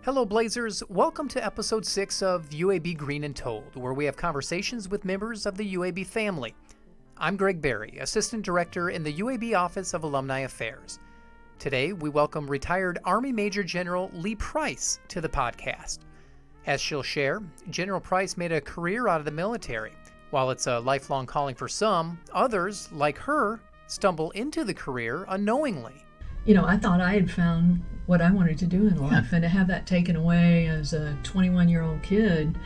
Hello Blazers, welcome to episode 6 of UAB Green and Told, where we have conversations with members of the UAB family. I'm Greg Berry, Assistant Director in the UAB Office of Alumni Affairs. Today we welcome retired Army Major General Lee Price to the podcast. As she'll share, General Price made a career out of the military. While it's a lifelong calling for some, others, like her, stumble into the career unknowingly. I thought I had found what I wanted to do in life, and to have that taken away as a 21-year-old kid,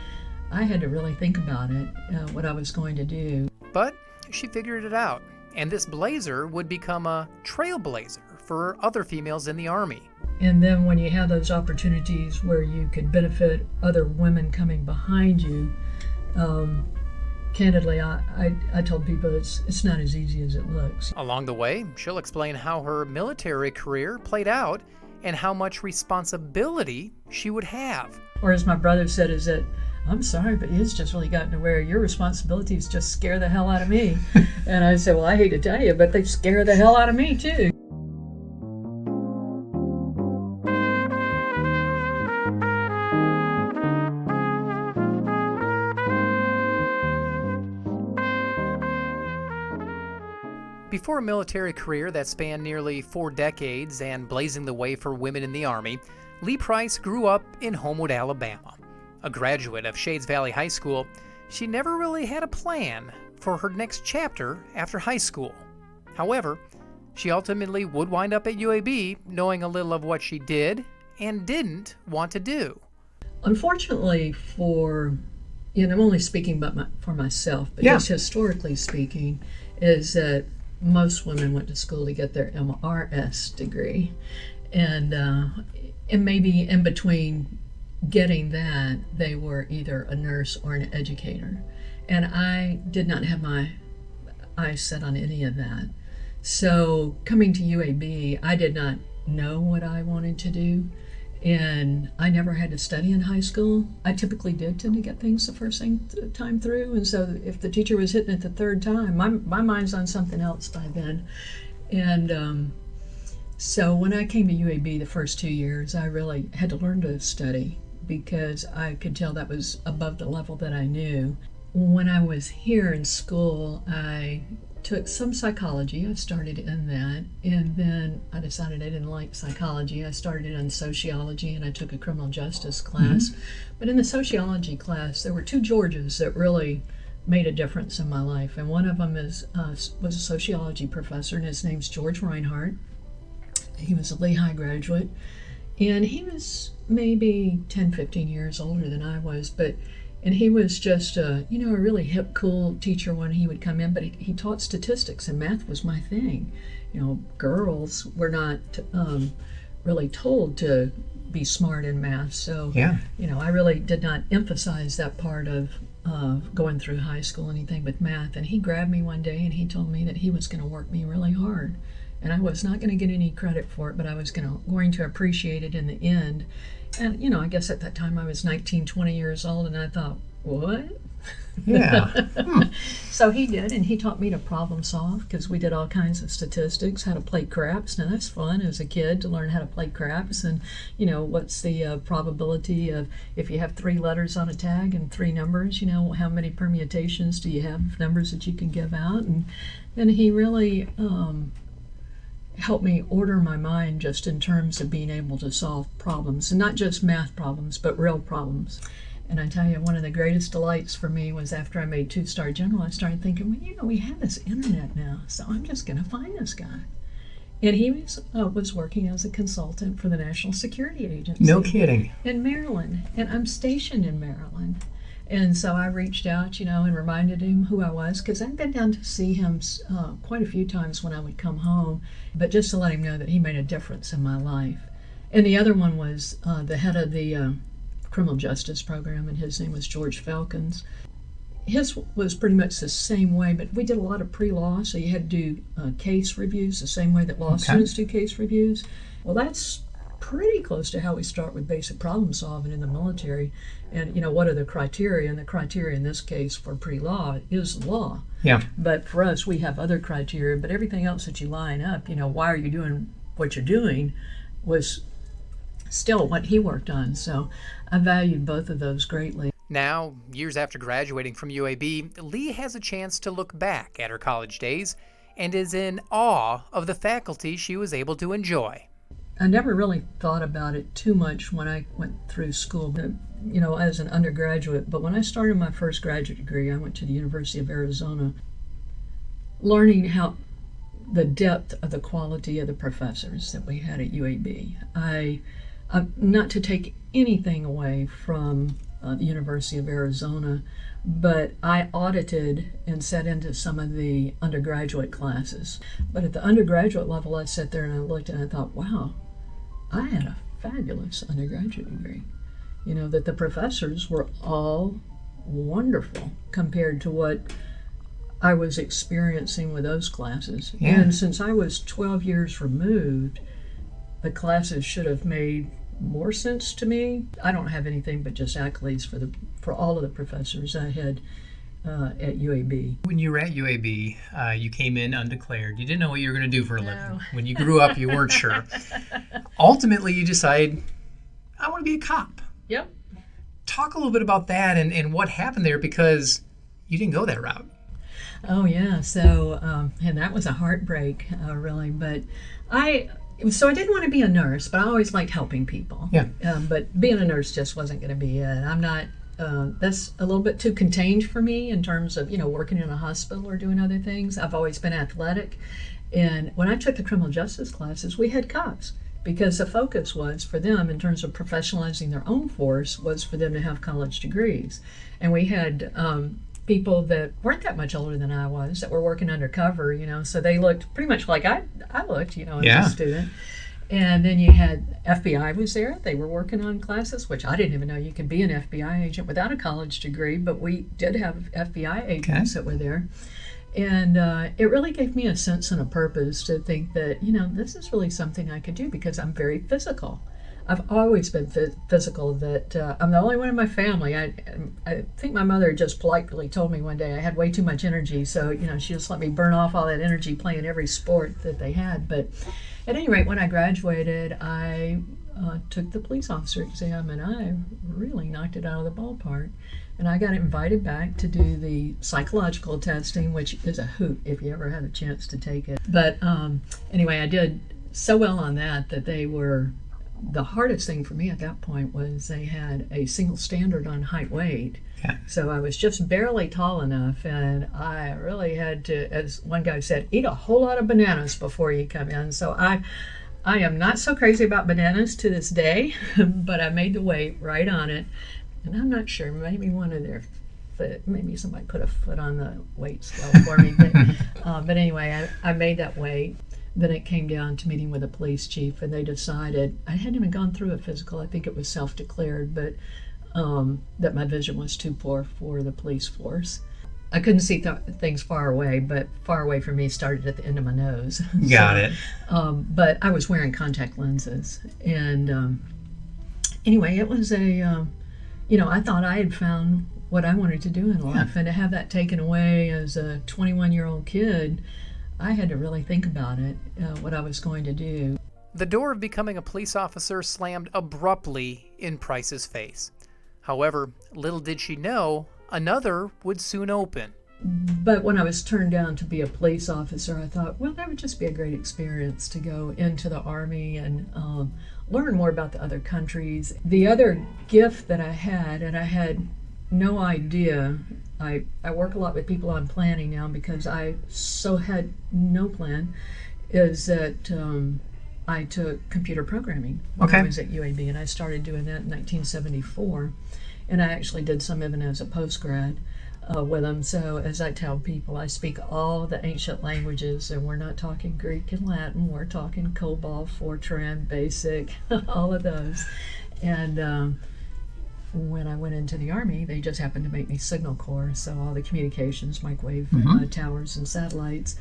I had to really think about it, what I was going to do. But she figured it out, and this blazer would become a trailblazer for other females in the Army. And then when you have those opportunities where you could benefit other women coming behind you, candidly, I told people it's not as easy as it looks. Along the way, she'll explain how her military career played out and how much responsibility she would have. Or as my brother said, is that, I'm sorry, but it's just really gotten to where your responsibilities just scare the hell out of me. And I said, well, I hate to tell you, but they scare the hell out of me too. Before a military career that spanned nearly 4 decades and blazing the way for women in the Army, Lee Price grew up in Homewood, Alabama. A graduate of Shades Valley High School, she never really had a plan for her next chapter after high school. However, she ultimately would wind up at UAB knowing a little of what she did and didn't want to do. Unfortunately I'm only speaking for myself, but just historically speaking, is that most women went to school to get their MRS degree, and maybe in between getting that, they were either a nurse or an educator. And I did not have my eyes set on any of that. So coming to UAB, I did not know what I wanted to do, and I never had to study in high school. I typically did tend to get things the first time through, and so if the teacher was hitting it the third time, my mind's on something else by then. And so when I came to UAB the first 2 years, I really had to learn to study because I could tell that was above the level that I knew. When I was here in school, I took some psychology. I started in that, and then I decided I didn't like psychology. I started in sociology, and I took a criminal justice class. Mm-hmm. But in the sociology class, there were 2 Georges that really made a difference in my life, and one of them was a sociology professor, and his name's George Reinhardt. He was a Lehigh graduate, and he was maybe 10, 15 years older than I was, and he was just a really hip, cool teacher when he would come in, but he taught statistics, and math was my thing. Girls were not really told to be smart in math, so I really did not emphasize that part of going through high school, anything with math. And he grabbed me one day and he told me that he was going to work me really hard, and I was not going to get any credit for it, but I was going to appreciate it in the end. And, I guess at that time I was 19, 20 years old, and I thought, what? Yeah. So he did, and he taught me to problem solve, because we did all kinds of statistics, how to play craps. Now that's fun as a kid to learn how to play craps, and, what's the probability of, if you have 3 letters on a tag and 3 numbers, how many permutations do you have of numbers that you can give out? And then he really helped me order my mind just in terms of being able to solve problems, and not just math problems, but real problems. And I tell you, one of the greatest delights for me was after I made 2-star general, I started thinking, well, we have this internet now, so I'm just going to find this guy. And he was working as a consultant for the National Security Agency. No kidding. In Maryland, and I'm stationed in Maryland. And so I reached out, and reminded him who I was, because I'd been down to see him quite a few times when I would come home, but just to let him know that he made a difference in my life. And the other one was the head of the criminal justice program, and his name was George Falcons. His was pretty much the same way, but we did a lot of pre-law, so you had to do case reviews the same way that law students do case reviews. Well, that's pretty close to how we start with basic problem solving in the military. And, what are the criteria? And the criteria in this case for pre-law is law. Yeah. But for us, we have other criteria, but everything else that you line up, why are you doing what you're doing, was still what he worked on. So I valued both of those greatly. Now, years after graduating from UAB, Lee has a chance to look back at her college days and is in awe of the faculty she was able to enjoy. I never really thought about it too much when I went through school, as an undergraduate. But when I started my first graduate degree, I went to the University of Arizona, learning how the depth of the quality of the professors that we had at UAB. Not to take anything away from the University of Arizona, but I audited and sat into some of the undergraduate classes. But at the undergraduate level, I sat there and I looked and I thought, wow, I had a fabulous undergraduate degree. That the professors were all wonderful compared to what I was experiencing with those classes. Yeah. And since I was 12 years removed, the classes should have made more sense to me. I don't have anything but just accolades for all of the professors I had at UAB. When you were at UAB, you came in undeclared. You didn't know what you were going to do for a living. No. When you grew up, you weren't sure. Ultimately, you decide, I want to be a cop. Yep. Talk a little bit about that and what happened there, because you didn't go that route. Oh, yeah. So, and that was a heartbreak, really. But I didn't want to be a nurse, but I always liked helping people. Yeah. But being a nurse just wasn't going to be it. I'm not, that's a little bit too contained for me in terms of, working in a hospital or doing other things. I've always been athletic. And when I took the criminal justice classes, we had cops, because the focus was for them, in terms of professionalizing their own force, was for them to have college degrees. And we had people that weren't that much older than I was that were working undercover, so they looked pretty much like I looked, as a student. And then you had FBI was there. They were working on classes, which I didn't even know you could be an FBI agent without a college degree, but we did have FBI agents that were there. And it really gave me a sense and a purpose to think that, this is really something I could do, because I'm very physical. I've always been physical, that I'm the only one in my family. I think my mother just politely told me one day I had way too much energy, so she just let me burn off all that energy playing every sport that they had. But at any rate, when I graduated, I took the police officer exam, and I really knocked it out of the ballpark. And I got invited back to do the psychological testing, which is a hoot if you ever had a chance to take it. But anyway, I did so well on that they were. The hardest thing for me at that point was they had a single standard on height weight. Yeah. So I was just barely tall enough, and I really had to, as one guy said, eat a whole lot of bananas before you come in. So I am not so crazy about bananas to this day, but I made the weight right on it. And I'm not sure, maybe one of their foot, maybe somebody put a foot on the weight scale for me. But anyway, I made that weight. Then it came down to meeting with a police chief, and they decided, I hadn't even gone through a physical, I think it was self-declared, but that my vision was too poor for the police force. I couldn't see things far away, but far away from me started at the end of my nose. Got it. But I was wearing contact lenses. And anyway, it was I thought I had found what I wanted to do in life. Yeah. And to have that taken away as a 21-year-old kid, I had to really think about it, what I was going to do. The door of becoming a police officer slammed abruptly in Price's face. However, little did she know, another would soon open. But when I was turned down to be a police officer, I thought, well, that would just be a great experience to go into the Army and learn more about the other countries. The other gift that I had, and I had no idea, I work a lot with people on planning now because I so had no plan, is that I took computer programming when I was at UAB, and I started doing that in 1974, and I actually did some even as a postgrad with them. So as I tell people, I speak all the ancient languages, and we're not talking Greek and Latin, we're talking COBOL, Fortran, BASIC, all of those. And when I went into the Army, they just happened to make me Signal Corps, so all the communications, microwave towers and satellites.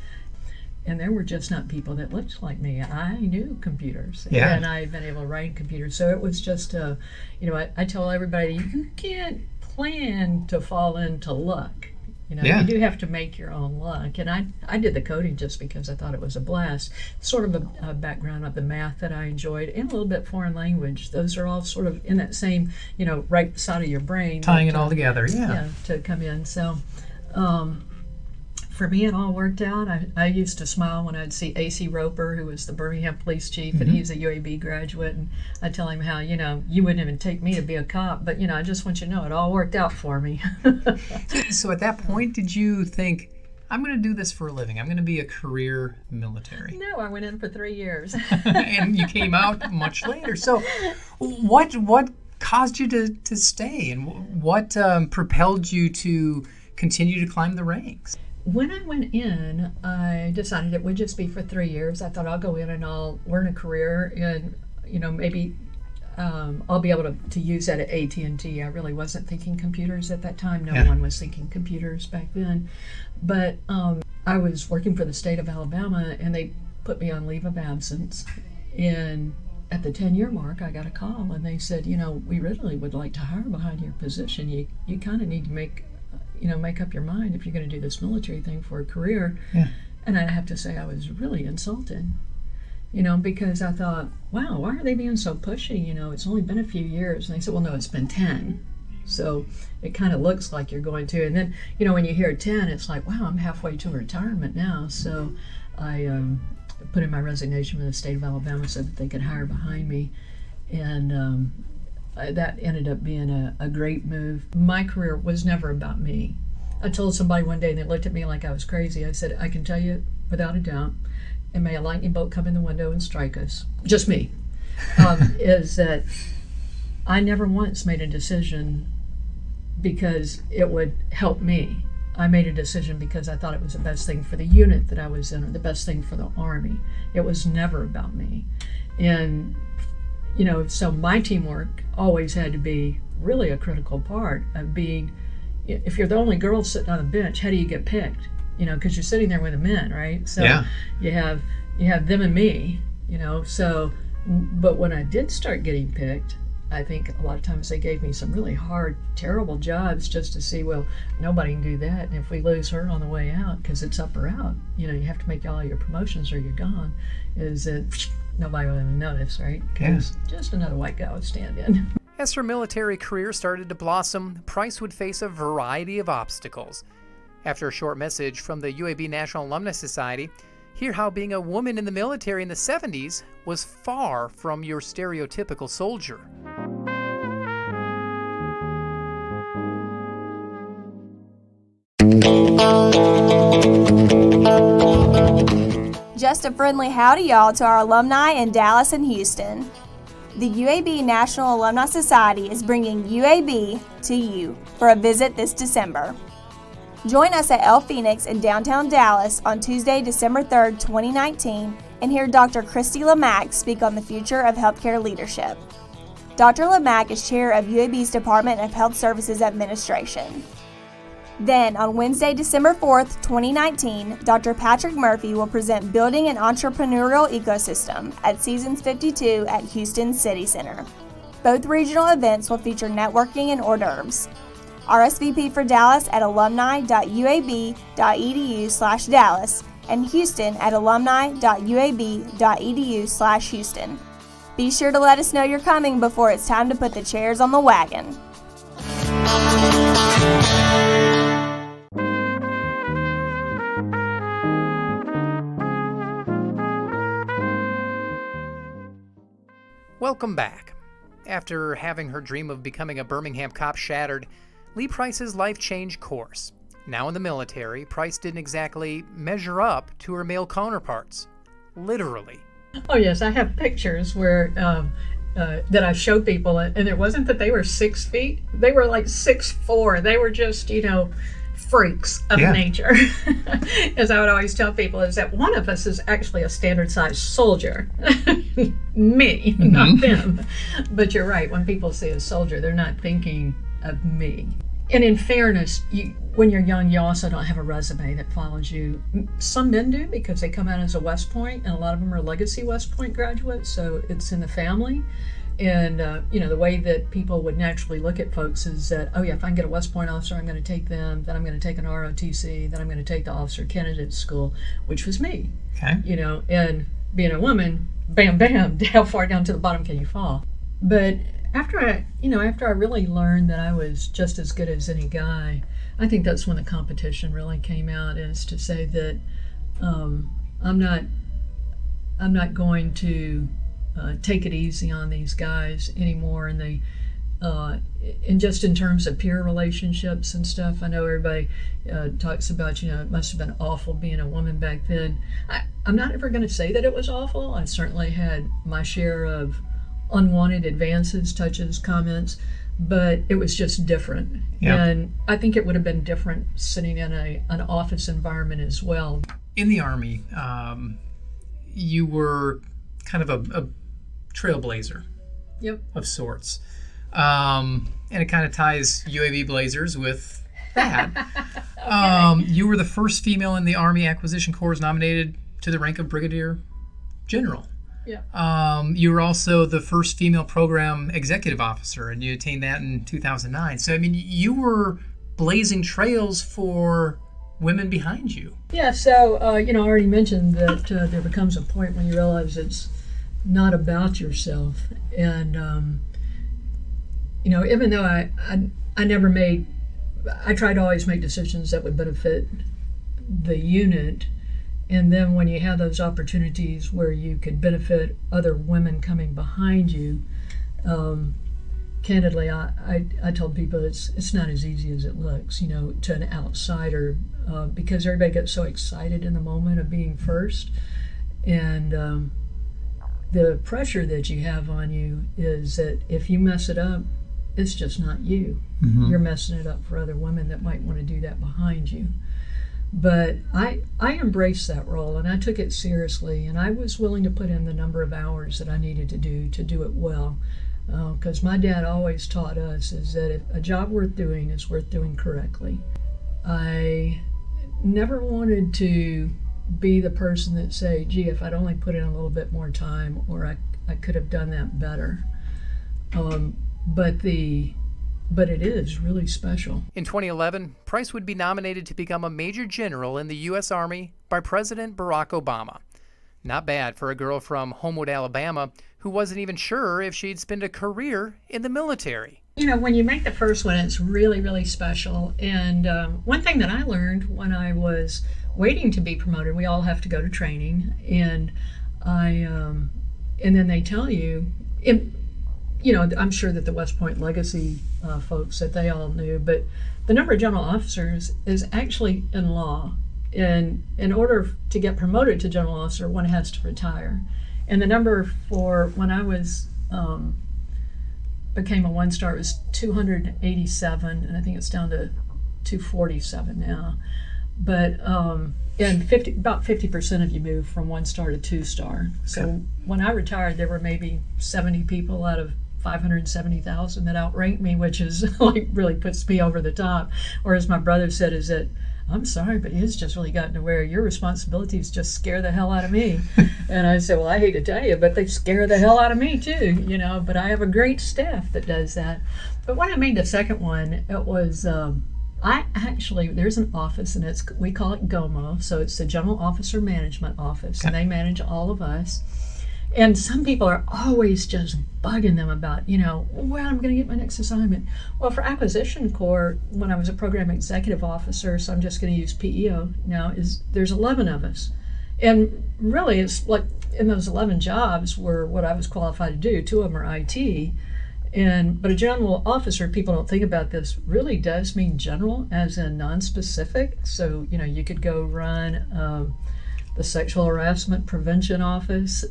And there were just not people that looked like me. I knew computers, and I'd been able to write computers. So it was just, I tell everybody, you can't plan to fall into luck. You do have to make your own luck. And I did the coding just because I thought it was a blast. Sort of a background of the math that I enjoyed, and a little bit foreign language. Those are all sort of in that same, right side of your brain. Tying it all together, Yeah, to come in. So for me, it all worked out. I used to smile when I'd see A.C. Roper, who was the Birmingham police chief, and he's a UAB graduate, and I'd tell him how, you wouldn't even take me to be a cop, but, I just want you to know it all worked out for me. So at that point, did you think, I'm going to do this for a living. I'm going to be a career military? No, I went in for 3 years. And you came out much later. So what caused you to stay, and what propelled you to continue to climb the ranks? When I went in, I decided it would just be for 3 years. I thought I'll go in and I'll learn a career, and maybe I'll be able to use that at AT&T. I really wasn't thinking computers at that time. No one was thinking computers back then. But I was working for the state of Alabama, and they put me on leave of absence. And at the 10-year mark, I got a call, and they said, we really would like to hire behind your position. You kind of need to make up your mind if you're going to do this military thing for a career. Yeah. And I have to say I was really insulted, because I thought, wow, why are they being so pushy? It's only been a few years. And they said, well, no, it's been 10. So it kind of looks like you're going to. And then, when you hear 10, it's like, wow, I'm halfway to retirement now. So I put in my resignation with the state of Alabama so that they could hire behind me. And that ended up being a great move. My career was never about me. I told somebody one day, and they looked at me like I was crazy. I said, I can tell you without a doubt, and may a lightning bolt come in the window and strike us, just me, is that I never once made a decision because it would help me. I made a decision because I thought it was the best thing for the unit that I was in, or the best thing for the Army. It was never about me. And so my teamwork always had to be really a critical part of being, if you're the only girl sitting on a bench, how do you get picked? Because you're sitting there with the men, right? So you have them and me, so, but when I did start getting picked, I think a lot of times they gave me some really hard, terrible jobs just to see, well, nobody can do that. And if we lose her on the way out, because it's up or out, you have to make all your promotions or you're gone, is that nobody will even notice, right? Because just another white guy would stand in. As her military career started to blossom, Price would face a variety of obstacles. After a short message from the UAB National Alumni Society, hear how being a woman in the military in the 70s was far from your stereotypical soldier. Just a friendly howdy, y'all, to our alumni in Dallas and Houston. The UAB National Alumni Society is bringing UAB to you for a visit this December. Join us at El Phoenix in downtown Dallas on Tuesday, December 3rd, 2019, and hear Dr. Christy Lamack speak on the future of healthcare leadership. Dr. Lamack is chair of UAB's Department of Health Services Administration. Then, on Wednesday, December 4th, 2019, Dr. Patrick Murphy will present Building an Entrepreneurial Ecosystem at Seasons 52 at Houston City Center. Both regional events will feature networking and hors d'oeuvres. RSVP for Dallas at alumni.uab.edu/Dallas and Houston at alumni.uab.edu/Houston. Be sure to let us know you're coming before it's time to put the chairs on the wagon. Welcome back. After having her dream of becoming a Birmingham cop shattered, Lee Price's life changed course. Now in the military, Price didn't exactly measure up to her male counterparts. Literally. Oh yes, I have pictures where that I showed people, and it wasn't that they were 6 feet. They were like 6'4". They were just, freaks of nature. As I would always tell people, is that one of us is actually a standard size soldier. Me, not them. But you're right, when people say a soldier, they're not thinking of me. And in fairness, when you're young, you also don't have a resume that follows you. Some men do, because they come out as a West Point, and a lot of them are legacy West Point graduates, so it's in the family. And, the way that people would naturally look at folks is that, oh yeah, if I can get a West Point officer, I'm going to take them, then I'm going to take an ROTC, then I'm going to take the officer candidate school, which was me. Okay. And being a woman, bam, bam, how far down to the bottom can you fall? But after I really learned that I was just as good as any guy, I think that's when the competition really came out, is to say that I'm not going to take it easy on these guys anymore, and and just in terms of peer relationships and stuff. I know everybody talks about, it must have been awful being a woman back then. I'm not ever going to say that it was awful. I certainly had my share of unwanted advances, touches, comments, but it was just different. Yeah. And I think it would have been different sitting in an office environment as well. In the Army, you were kind of a trailblazer. Yep. Of sorts. And it kind of ties UAB Blazers with that. Okay. You were the first female in the Army Acquisition Corps nominated to the rank of Brigadier General. Yeah. You were also the first female program executive officer, and you attained that in 2009. So, I mean, you were blazing trails for women behind you. Yeah, so, I already mentioned that there becomes a point when you realize it's not about yourself. And, even though I never I tried to always make decisions that would benefit the unit. And then when you have those opportunities where you could benefit other women coming behind you, candidly, I told people it's not as easy as it looks, to an outsider, because everybody gets so excited in the moment of being first. And the pressure that you have on you is that if you mess it up, it's just not you. Mm-hmm. You're messing it up for other women that might want to do that behind you. But I embraced that role, and I took it seriously, and I was willing to put in the number of hours that I needed to do it well. Because my dad always taught us is that if a job worth doing is worth doing correctly. I never wanted to be the person that say, gee, if I'd only put in a little bit more time, or I could have done that better. But it is really special. In 2011, Price would be nominated to become a Major General in the U.S. Army by President Barack Obama. Not bad for a girl from Homewood, Alabama, who wasn't even sure if she'd spend a career in the military. When you make the first one, it's really, really special. And one thing that I learned when I was waiting to be promoted, we all have to go to training, and and then they tell you, I'm sure that the West Point Legacy folks, that they all knew, but the number of general officers is actually in law. And in order to get promoted to general officer, one has to retire. And the number for when I was became a one-star was 287, and I think it's down to 247 now. But and about 50% of you move from one-star to two-star. So when I retired, there were maybe 70 people out of 570,000 that outranked me, which is really puts me over the top. Or as my brother said, is that, I'm sorry, but it's just really gotten to where your responsibilities just scare the hell out of me. And I said, well, I hate to tell you, but they scare the hell out of me too, but I have a great staff that does that. But when I made the second one, it was, there's an office, and we call it GOMO, so it's the General Officer Management Office, and they manage all of us. And some people are always just bugging them about, well, I'm going to get my next assignment. Well, for Acquisition Corps, when I was a program executive officer, so I'm just going to use PEO now, there's 11 of us. And really, it's like in those 11 jobs were what I was qualified to do. 2 of them are IT. But a general officer, people don't think about this, really does mean general as in non-specific. So, you could go run the Sexual Harassment Prevention Office.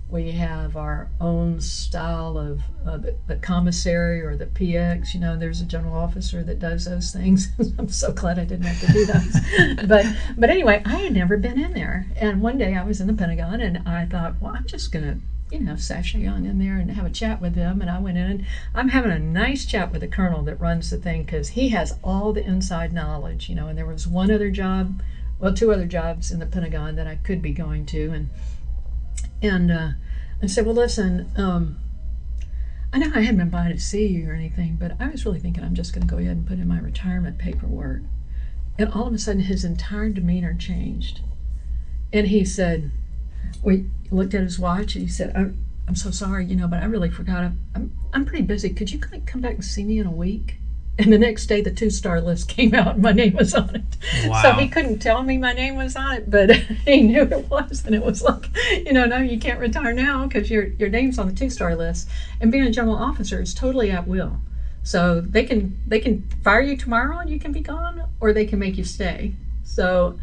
We have our own style of the commissary or the PX. There's a general officer that does those things. I'm so glad I didn't have to do those. But anyway, I had never been in there. And one day I was in the Pentagon, and I thought, well, I'm just going to sashay on in there and have a chat with them. And I went in, and I'm having a nice chat with the colonel that runs the thing, because he has all the inside knowledge, and there was 2 other jobs in the Pentagon that I could be going to. And I said, well, listen, I know I hadn't been by to see you or anything, but I was really thinking I'm just going to go ahead and put in my retirement paperwork. And all of a sudden, his entire demeanor changed. And he said, he looked at his watch and he said, I'm so sorry, but I really forgot. I'm pretty busy. Could you come back and see me in a week? And the next day, the 2-star list came out and my name was on it. Wow. So he couldn't tell me my name was on it, but he knew it was. And it was like, no, you can't retire now because your name's on the 2-star list. And being a general officer is totally at will. So they can fire you tomorrow and you can be gone, or they can make you stay. So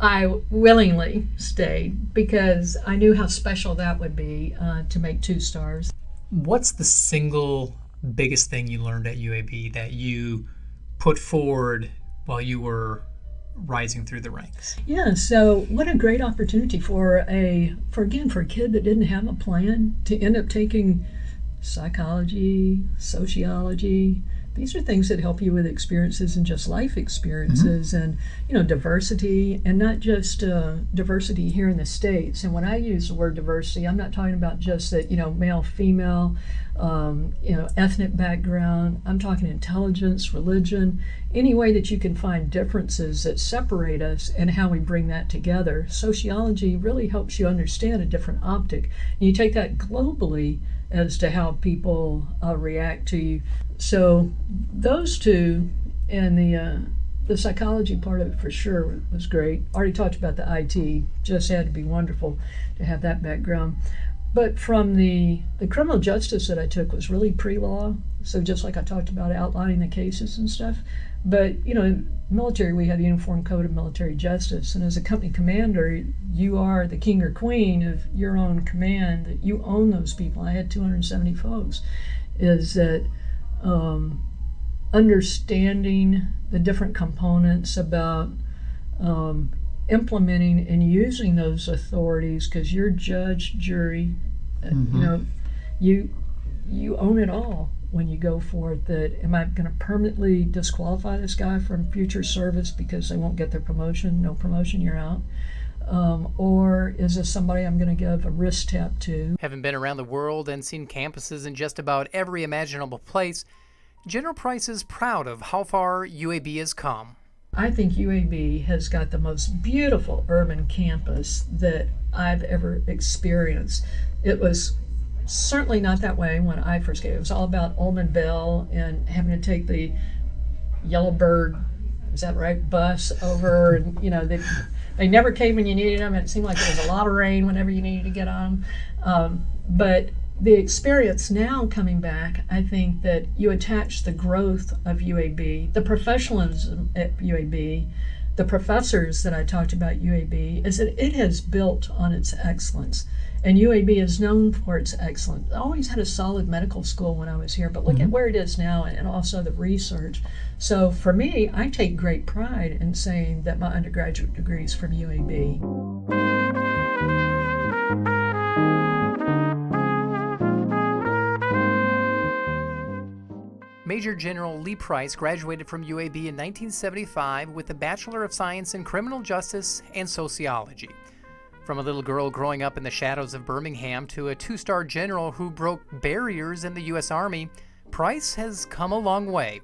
I willingly stayed because I knew how special that would be to make 2 stars. What's the single biggest thing you learned at UAB that you put forward while you were rising through the ranks? Yeah, so what a great opportunity for a kid that didn't have a plan to end up taking psychology, sociology. These are things that help you with experiences and just life experiences, and diversity, and not just diversity here in the States. And when I use the word diversity, I'm not talking about just that male, female, ethnic background. I'm talking intelligence, religion, any way that you can find differences that separate us and how we bring that together. Sociology really helps you understand a different optic. And you take that globally as to how people react to you. So those two, and the psychology part of it for sure was great. Already talked about the IT, just had to be wonderful to have that background. But from the criminal justice that I took was really pre-law, so just like I talked about outlining the cases and stuff. But in military we have the Uniform Code of Military Justice, and as a company commander, you are the king or queen of your own command, that you own those people. I had 270 folks. Is that understanding the different components about implementing and using those authorities, because you're judge, jury, you own it all when you go for it. That am I going to permanently disqualify this guy from future service because they won't get their promotion? No promotion, you're out. Or is this somebody I'm going to give a wrist tap to? Having been around the world and seen campuses in just about every imaginable place, General Price is proud of how far UAB has come. I think UAB has got the most beautiful urban campus that I've ever experienced. It was certainly not that way when I first came. It was all about Ullman Bell and having to take the Yellowbird, is that right, bus over, and they never came when you needed them. It seemed like there was a lot of rain whenever you needed to get on them. But the experience now coming back, I think that you attach the growth of UAB, the professionalism at UAB, the professors that I talked about UAB, is that it has built on its excellence. And UAB is known for its excellence. I always had a solid medical school when I was here, but look at where it is now, and also the research. So for me, I take great pride in saying that my undergraduate degree is from UAB. Major General Lee Price graduated from UAB in 1975 with a Bachelor of Science in Criminal Justice and Sociology. From a little girl growing up in the shadows of Birmingham to a 2-star general who broke barriers in the U.S. Army, Price has come a long way.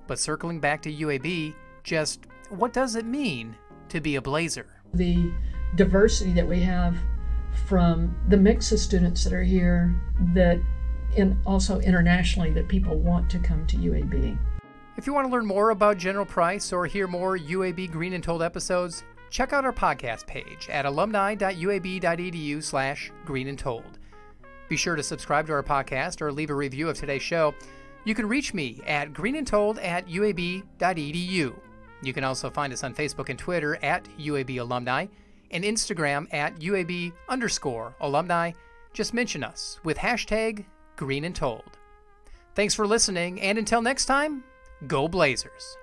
But circling back to UAB, just what does it mean to be a Blazer? The diversity that we have from the mix of students that are here, that and also internationally, that people want to come to UAB. If you want to learn more about General Price or hear more UAB Green and Told episodes, check out our podcast page at alumni.uab.edu/greenandtold. Be sure to subscribe to our podcast or leave a review of today's show. You can reach me at greenandtold@uab.edu. You can also find us on Facebook and Twitter at UAB Alumni and Instagram at UAB_alumni. Just mention us with hashtag Green and Told. Thanks for listening, and until next time, go Blazers.